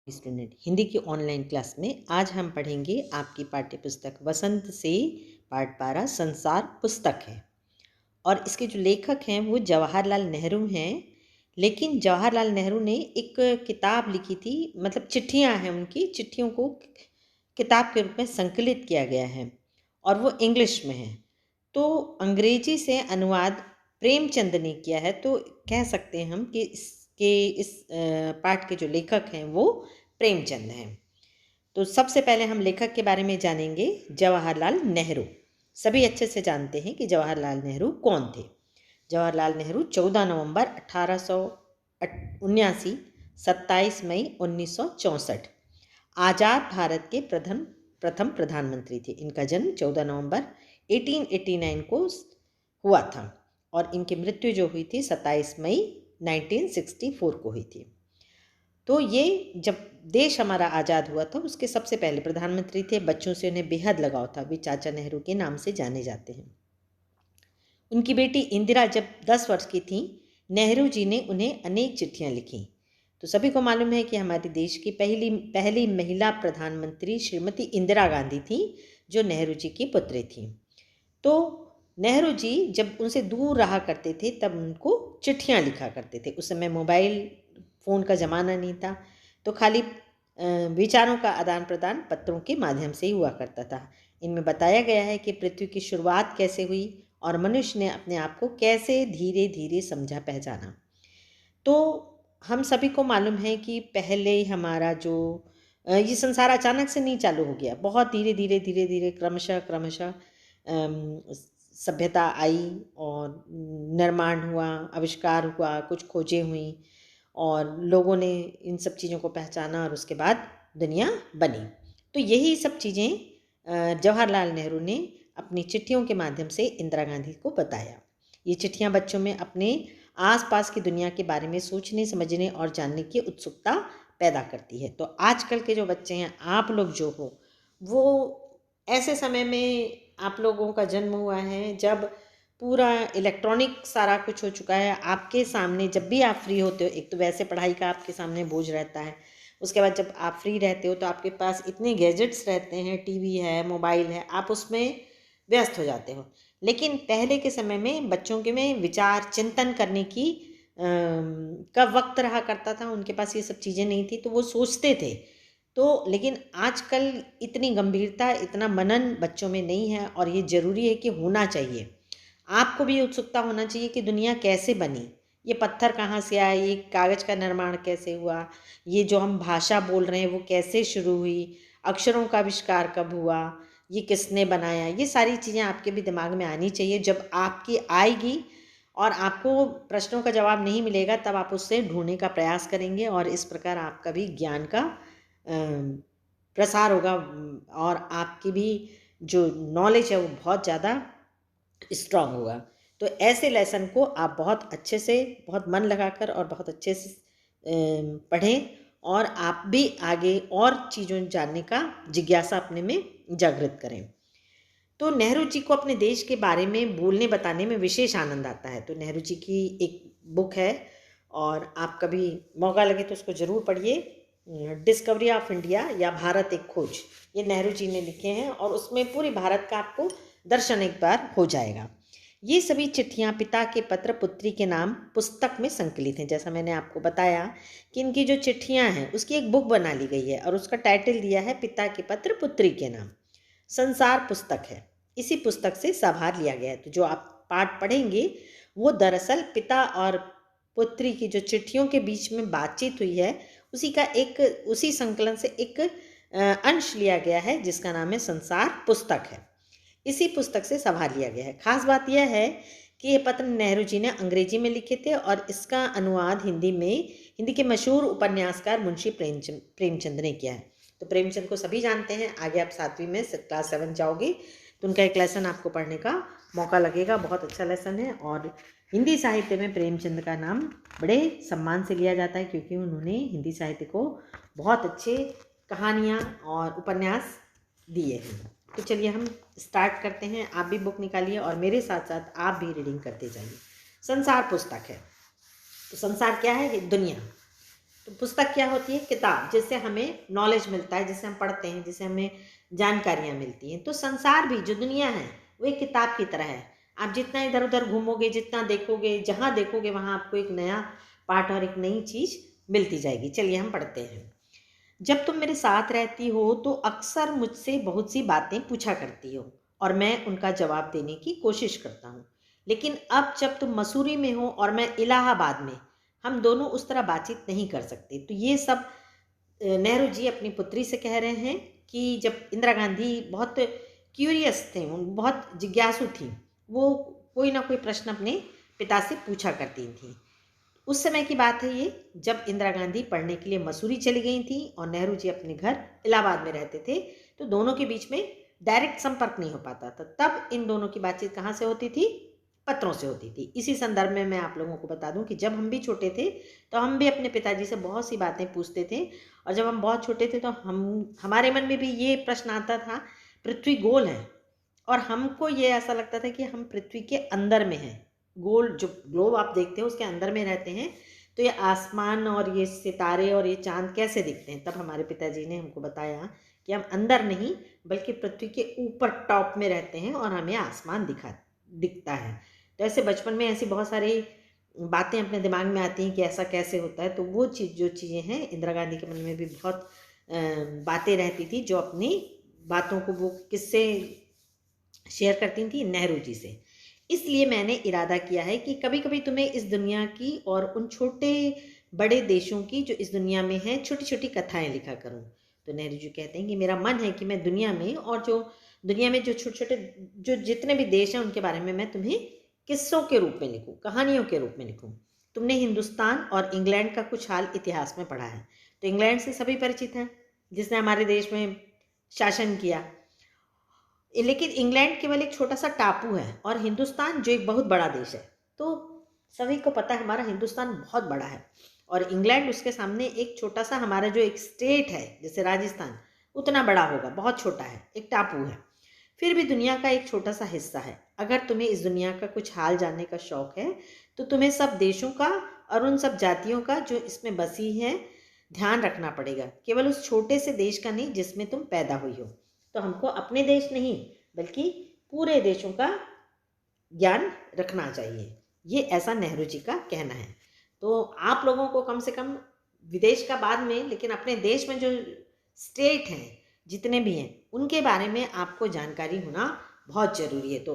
Student Hindi की online class में आज हम पढ़ेंगे आपकी पाठ्य पुस्तक वसंत से पाठ 12 संसार पुस्तक है। और इसके जो लेखक हैं वो जवाहरलाल नेहरू हैं। लेकिन जवाहरलाल नेहरू ने एक किताब लिखी थी, मतलब चिट्ठियां हैं उनकी, चिट्ठियों को किताब के रूप में संकलित किया गया है और वो इंग्लिश में है। तो अंग्रेजी से अनुवाद प्रेमचंद ने किया है। तो कह सकते हैं हम कि इस पाठ के जो लेखक हैं वो प्रेमचंद हैं। तो सबसे पहले हम लेखक के बारे में जानेंगे, जवाहरलाल नेहरू। सभी अच्छे से जानते हैं कि जवाहरलाल नेहरू कौन थे। जवाहरलाल नेहरू 14 नवंबर 1879, 27 मई 1964 आज़ाद भारत के प्रथम प्रधानमंत्री थे। इनका जन्म 14 नवंबर 1889 को हुआ था और इनकी मृत्यु जो हुई थी 27 मई 1964 को हुई थी। तो ये जब देश हमारा आज़ाद हुआ था उसके सबसे पहले प्रधानमंत्री थे। बच्चों से उन्हें बेहद लगाव था, वे चाचा नेहरू के नाम से जाने जाते हैं। उनकी बेटी इंदिरा जब 10 वर्ष की थी, नेहरू जी ने उन्हें अनेक चिट्ठियां लिखी। तो सभी को मालूम है कि हमारे देश की पहली महिला प्रधानमंत्री श्रीमती इंदिरा गांधी थी, जो नेहरू जी की पुत्री थी। तो नेहरू जी जब उनसे दूर रहा करते थे तब उनको चिट्ठियां लिखा करते थे। उस समय मोबाइल फ़ोन का ज़माना नहीं था, तो खाली विचारों का आदान प्रदान पत्रों के माध्यम से ही हुआ करता था। इनमें बताया गया है कि पृथ्वी की शुरुआत कैसे हुई और मनुष्य ने अपने आप को कैसे धीरे धीरे समझा पहचाना। तो हम सभी को मालूम है कि पहले हमारा जो ये संसार अचानक से नहीं चालू हो गया, बहुत धीरे धीरे क्रमशः सभ्यता आई और निर्माण हुआ, आविष्कार हुआ, कुछ खोजें हुई और लोगों ने इन सब चीज़ों को पहचाना और उसके बाद दुनिया बनी। तो यही सब चीज़ें जवाहरलाल नेहरू ने अपनी चिट्ठियों के माध्यम से इंदिरा गांधी को बताया। ये चिट्ठियां बच्चों में अपने आसपास की दुनिया के बारे में सोचने, समझने और जानने की उत्सुकता पैदा करती है। तो आजकल के जो बच्चे हैं, आप लोग जो हो, वो ऐसे समय में आप लोगों का जन्म हुआ है जब पूरा इलेक्ट्रॉनिक सारा कुछ हो चुका है। आपके सामने जब भी आप फ्री होते हो, एक तो वैसे पढ़ाई का आपके सामने बोझ रहता है, उसके बाद जब आप फ्री रहते हो तो आपके पास इतने गैजेट्स रहते हैं, टीवी है, मोबाइल है, आप उसमें व्यस्त हो जाते हो। लेकिन पहले के समय में बच्चों के में विचार चिंतन करने की का वक्त रहा करता था, उनके पास ये सब चीज़ें नहीं थी तो वो सोचते थे। तो लेकिन आजकल इतनी गंभीरता, इतना मनन बच्चों में नहीं है और ये ज़रूरी है कि होना चाहिए। आपको भी उत्सुकता होना चाहिए कि दुनिया कैसे बनी, ये पत्थर कहाँ से आए, ये कागज़ का निर्माण कैसे हुआ, ये जो हम भाषा बोल रहे हैं वो कैसे शुरू हुई, अक्षरों का आविष्कार कब हुआ, ये किसने बनाया। ये सारी चीज़ें आपके भी दिमाग में आनी चाहिए। जब आपकी आएगी और आपको प्रश्नों का जवाब नहीं मिलेगा तब आप उससे ढूंढने का प्रयास करेंगे और इस प्रकार आपका भी ज्ञान का प्रसार होगा और आपकी भी जो नॉलेज है वो बहुत ज़्यादा स्ट्रांग होगा। तो ऐसे लेसन को आप बहुत अच्छे से, बहुत मन लगाकर और बहुत अच्छे से पढ़ें और आप भी आगे और चीज़ों जानने का जिज्ञासा अपने में जागृत करें। तो नेहरू जी को अपने देश के बारे में बोलने बताने में विशेष आनंद आता है। तो नेहरू जी की एक बुक है और आप कभी मौका लगे तो उसको ज़रूर पढ़िए, डिस्कवरी ऑफ इंडिया या भारत एक खोज। ये नेहरू जी ने लिखे हैं और उसमें पूरे भारत का आपको दर्शन एक बार हो जाएगा। ये सभी चिट्ठियाँ पिता के पत्र पुत्री के नाम पुस्तक में संकलित हैं। जैसा मैंने आपको बताया कि इनकी जो चिट्ठियाँ हैं उसकी एक बुक बना ली गई है और उसका टाइटल दिया है पिता के पत्र पुत्री के नाम। संसार पुस्तक है, इसी पुस्तक से संभार लिया गया है। तो जो आप पाठ पढ़ेंगे वो दरअसल पिता और पुत्री की जो चिट्ठियों के बीच में बातचीत हुई है उसी संकलन से एक अंश लिया गया है जिसका नाम है संसार पुस्तक है। इसी पुस्तक से संभार लिया गया है। खास बात यह है कि ये पत्र नेहरू जी ने अंग्रेजी में लिखे थे और इसका अनुवाद हिंदी के मशहूर उपन्यासकार मुंशी प्रेमचंद ने किया है। तो प्रेमचंद को सभी जानते हैं। आगे आप 7वीं में क्लास 7 जाओगे तो उनका एक लेसन आपको पढ़ने का मौका लगेगा, बहुत अच्छा लेसन है। और हिंदी साहित्य में प्रेमचंद का नाम बड़े सम्मान से लिया जाता है क्योंकि उन्होंने हिंदी साहित्य को बहुत अच्छे कहानियाँ और उपन्यास दिए हैं। तो चलिए हम स्टार्ट करते हैं। आप भी बुक निकालिए और मेरे साथ साथ आप भी रीडिंग करते जाइए। संसार पुस्तक है। तो संसार क्या है? दुनिया। तो पुस्तक क्या होती है? किताब, जिससे हमें नॉलेज मिलता है, जिसे हम पढ़ते हैं, जिससे हमें जानकारियाँ मिलती हैं। तो संसार भी, जो दुनिया है, वो एक किताब की तरह है। आप जितना इधर उधर घूमोगे, जितना देखोगे, जहाँ देखोगे वहाँ आपको एक नया पाठ और एक नई चीज़ मिलती जाएगी। चलिए हम पढ़ते हैं। जब तुम मेरे साथ रहती हो तो अक्सर मुझसे बहुत सी बातें पूछा करती हो और मैं उनका जवाब देने की कोशिश करता हूँ। लेकिन अब जब तुम मसूरी में हो और मैं इलाहाबाद में, हम दोनों उस तरह बातचीत नहीं कर सकते। तो ये सब नेहरू जी अपनी पुत्री से कह रहे हैं कि जब इंदिरा गांधी बहुत क्यूरियस थे, बहुत जिज्ञासु थी, वो कोई ना कोई प्रश्न अपने पिता से पूछा करती थी। उस समय की बात है ये, जब इंदिरा गांधी पढ़ने के लिए मसूरी चली गई थी और नेहरू जी अपने घर इलाहाबाद में रहते थे। तो दोनों के बीच में डायरेक्ट संपर्क नहीं हो पाता था। तब इन दोनों की बातचीत कहाँ से होती थी? पत्रों से होती थी। इसी संदर्भ में मैं आप लोगों को बता दूं कि जब हम भी छोटे थे तो हम भी अपने पिताजी से बहुत सी बातें पूछते थे। और जब हम बहुत छोटे थे तो हमारे मन में भी ये प्रश्न आता था, पृथ्वी गोल है और हमको ये ऐसा लगता था कि हम पृथ्वी के अंदर में हैं। गोल जो ग्लोब आप देखते हो उसके अंदर में रहते हैं। तो ये आसमान और ये सितारे और ये चांद कैसे दिखते हैं? तब हमारे पिताजी ने हमको बताया कि हम अंदर नहीं बल्कि पृथ्वी के ऊपर टॉप में रहते हैं और हमें आसमान दिखता है। तो ऐसे बचपन में ऐसी बहुत सारी बातें अपने दिमाग में आती हैं कि ऐसा कैसे होता है। तो वो जो चीज़ें हैं, इंदिरा गांधी के मन में भी बहुत बातें रहती थी, जो अपनी बातों को वो किससे शेयर करती थी? नेहरू जी से। इसलिए मैंने इरादा किया है कि कभी कभी तुम्हें इस दुनिया की और उन छोटे बड़े देशों की जो इस दुनिया में हैं छोटी छोटी कथाएं लिखा करूं। तो नेहरू जी कहते हैं कि मेरा मन है कि मैं दुनिया में और जो दुनिया में जो छोटे छोटे जो जितने भी देश हैं उनके बारे में मैं तुम्हें किस्सों के रूप में लिखूं, कहानियों के रूप में लिखूं। तुमने हिंदुस्तान और इंग्लैंड का कुछ हाल इतिहास में पढ़ा है। तो इंग्लैंड से सभी परिचित हैं, जिसने हमारे देश में शासन किया। लेकिन इंग्लैंड केवल एक छोटा सा टापू है और हिंदुस्तान जो एक बहुत बड़ा देश है। तो सभी को पता है हमारा हिंदुस्तान बहुत बड़ा है और इंग्लैंड उसके सामने एक छोटा सा, हमारा जो एक स्टेट है जैसे राजस्थान, उतना बड़ा होगा, बहुत छोटा है, एक टापू है। फिर भी दुनिया का एक छोटा सा हिस्सा है। अगर तुम्हें इस दुनिया का कुछ हाल जानने का शौक है तो तुम्हें सब देशों का और उन सब जातियों का जो इसमें बसी हैं ध्यान रखना पड़ेगा, केवल उस छोटे से देश का नहीं जिसमें तुम पैदा हुई हो। तो हमको अपने देश नहीं बल्कि पूरे देशों का ज्ञान रखना चाहिए। ये ऐसा नेहरू जी का कहना है। तो आप लोगों को कम से कम विदेश का बाद में, लेकिन अपने देश में जो स्टेट हैं जितने भी हैं उनके बारे में आपको जानकारी होना बहुत ज़रूरी है। तो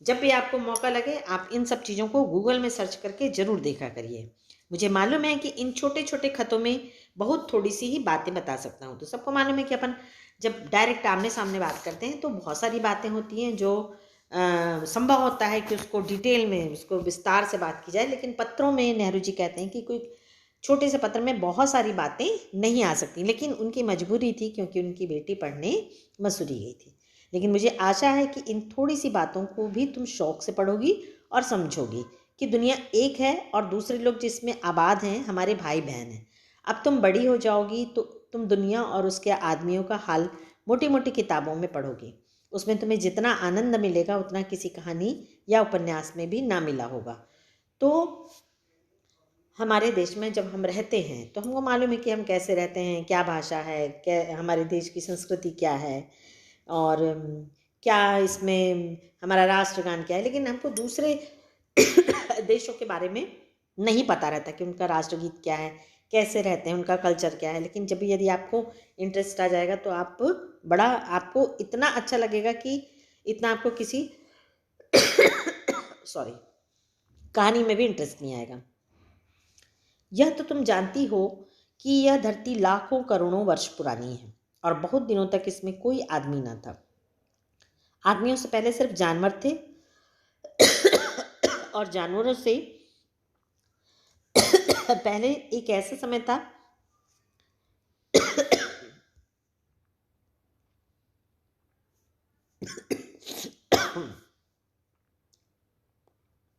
जब भी आपको मौका लगे आप इन सब चीज़ों को गूगल में सर्च करके ज़रूर देखा करिए। मुझे मालूम है कि इन छोटे छोटे खतों में बहुत थोड़ी सी ही बातें बता सकता हूँ। तो सबको मालूम है कि अपन जब डायरेक्ट आमने सामने बात करते हैं तो बहुत सारी बातें होती हैं जो संभव होता है कि उसको डिटेल में, उसको विस्तार से बात की जाए। लेकिन पत्रों में नेहरू जी कहते हैं कि कोई छोटे से पत्र में बहुत सारी बातें नहीं आ सकती। लेकिन उनकी मजबूरी थी क्योंकि उनकी बेटी पढ़ने मसूरी गई थी। लेकिन मुझे आशा है कि इन थोड़ी सी बातों को भी तुम शौक से पढ़ोगी और समझोगी कि दुनिया एक है और दूसरे लोग जिसमें आबाद हैं हमारे भाई बहन हैं। अब तुम बड़ी हो जाओगी तो तुम दुनिया और उसके आदमियों का हाल मोटी मोटी किताबों में पढ़ोगी। उसमें तुम्हें जितना आनंद मिलेगा उतना किसी कहानी या उपन्यास में भी ना मिला होगा। तो हमारे देश में जब हम रहते हैं तो हमको मालूम है कि हम कैसे रहते हैं, क्या भाषा है, क्या हमारे देश की संस्कृति क्या है और क्या इसमें हमारा राष्ट्रगान क्या है। लेकिन हमको दूसरे देशों के बारे में नहीं पता रहता कि उनका राष्ट्रगीत क्या है, कैसे रहते हैं, उनका कल्चर क्या है। लेकिन जब यदि आपको इंटरेस्ट आ जाएगा तो आपको इतना अच्छा लगेगा कि इतना आपको किसी सॉरी कहानी में भी इंटरेस्ट नहीं आएगा। यह तो तुम जानती हो कि यह धरती लाखों करोड़ों वर्ष पुरानी है और बहुत दिनों तक इसमें कोई आदमी न था। आदमियों से पहले सिर्फ जानवर थे और जानवरों से पहले एक ऐसा समय था